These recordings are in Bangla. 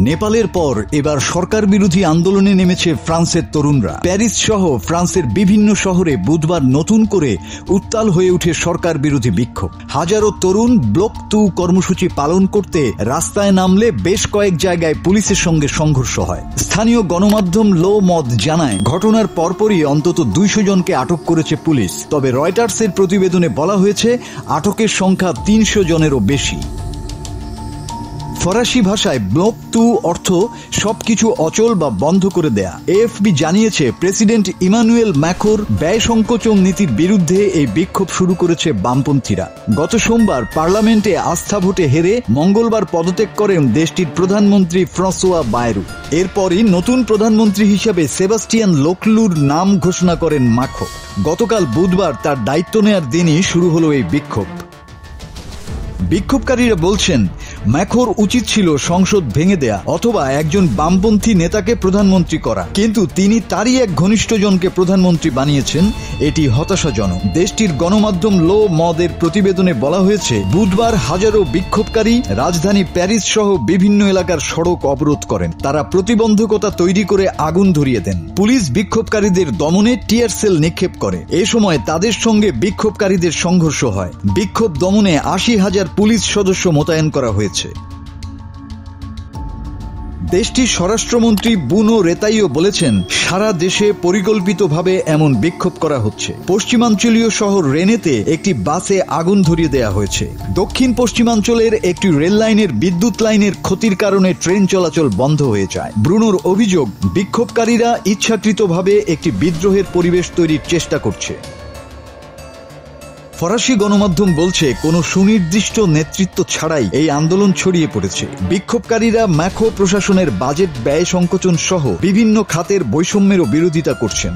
নেপালের পর এবার সরকার বিরোধী আন্দোলনে নেমেছে ফ্রান্সের তরুণরা। প্যারিস সহ ফ্রান্সের বিভিন্ন শহরে বুধবার নতুন করে উত্তাল হয়ে ওঠে সরকার বিরোধী বিক্ষোভ। হাজারো তরুণ ব্লক 2 কর্মসূচি পালন করতে রাস্তায় নামলে বেশ কয়েক জায়গায় পুলিশের সঙ্গে সংঘর্ষ হয়। স্থানীয় গণমাধ্যম লো মদ জানায়, ঘটনার পরপরই অন্তত 200 জনকে আটক করেছে পুলিশ। তবে রয়টার্সের প্রতিবেদনে বলা হয়েছে আটকের সংখ্যা 300 জনেরও বেশি। ফরাসি ভাষায় ব্লক 2 অর্থ সবকিছু অচল বা বন্ধ করে দেয়া। এএফপি জানিয়েছে, প্রেসিডেন্ট ইমানুয়েল ম্যাখোর ব্যয় সংকোচন নীতির বিরুদ্ধে এই বিক্ষোভ শুরু করেছে বামপন্থীরা। গত সোমবার পার্লামেন্টে আস্থা ভোটে হেরে মঙ্গলবার পদত্যাগ করেন দেশটির প্রধানমন্ত্রী ফ্রাঁসোয়া বায়রু। এরপরই নতুন প্রধানমন্ত্রী হিসেবে সেবাস্টিয়ান লোকলুর নাম ঘোষণা করেন ম্যাখো। গতকাল বুধবার তার দায়িত্ব নেয়ার দিনই শুরু হলো এই বিক্ষোভ। বিক্ষোভকারীরা বলছেন, ম্যাখোর উচিত ছিল সংসদ ভেঙে দেয়া অথবা একজন বামপন্থী নেতাকে প্রধানমন্ত্রী করা, কিন্তু তিনি তারই এক ঘনিষ্ঠজনকে প্রধানমন্ত্রী বানিয়েছেন। এটি হতাশাজনক। দেশটির গণমাধ্যম লো মদের প্রতিবেদনে বলা হয়েছে, বুধবার হাজারো বিক্ষোভকারী রাজধানী প্যারিস সহ বিভিন্ন এলাকার সড়ক অবরোধ করেন। তারা প্রতিবন্ধকতা তৈরি করে আগুন ধরিয়ে দেন। পুলিশ বিক্ষোভকারীদের দমনে টিয়ার সেল নিক্ষেপ করে। এ সময় তাদের সঙ্গে বিক্ষোভকারীদের সংঘর্ষ হয়। বিক্ষোভ দমনে 80,000 পুলিশ সদস্য মোতায়েন করা হয়েছে। দেশটির স্বরাষ্ট্রমন্ত্রী বুনো রেতাইও বলেছেন, সারা দেশে পরিকল্পিতভাবে এমন বিক্ষোভ করা হচ্ছে। পশ্চিমাঞ্চলীয় শহর রেনেতে একটি বাসে আগুন ধরিয়ে দেয়া হয়েছে। দক্ষিণ পশ্চিমাঞ্চলের একটি রেল লাইনের বিদ্যুৎ লাইনের ক্ষতির কারণে ট্রেন চলাচল বন্ধ হয়ে যায়। ব্রুনোর অভিযোগ, বিক্ষোভকারীরা ইচ্ছাকৃতভাবে একটি বিদ্রোহের পরিবেশ তৈরির চেষ্টা করছে। ফরাসি গণমাধ্যম বলছে, কোনো সুনির্দিষ্ট নেতৃত্ব ছাড়াই এই আন্দোলন ছড়িয়ে পড়েছে। বিক্ষোভকারীরা ম্যাখো প্রশাসনের বাজেট ব্যয় সংকোচন সহ বিভিন্ন খাতের বৈষম্যেরও বিরোধিতা করছেন।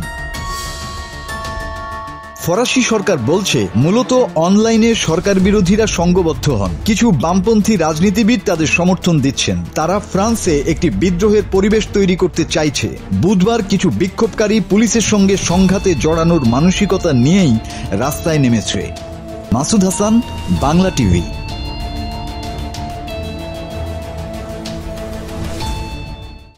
ফরাসি সরকার বলছে, মূলত অনলাইনে সরকার বিরোধীরা সংঘবদ্ধ হন। কিছু বামপন্থী রাজনীতিবিদ তাদের সমর্থন দিচ্ছেন। তারা ফ্রান্সে একটি বিদ্রোহের পরিবেশ তৈরি করতে চাইছে। বুধবার কিছু বিক্ষোভকারী পুলিশের সঙ্গে সংঘাতে জড়ানোর মানসিকতা নিয়েই রাস্তায় নেমেছে। মাসুদ হাসান, বাংলা টিভি।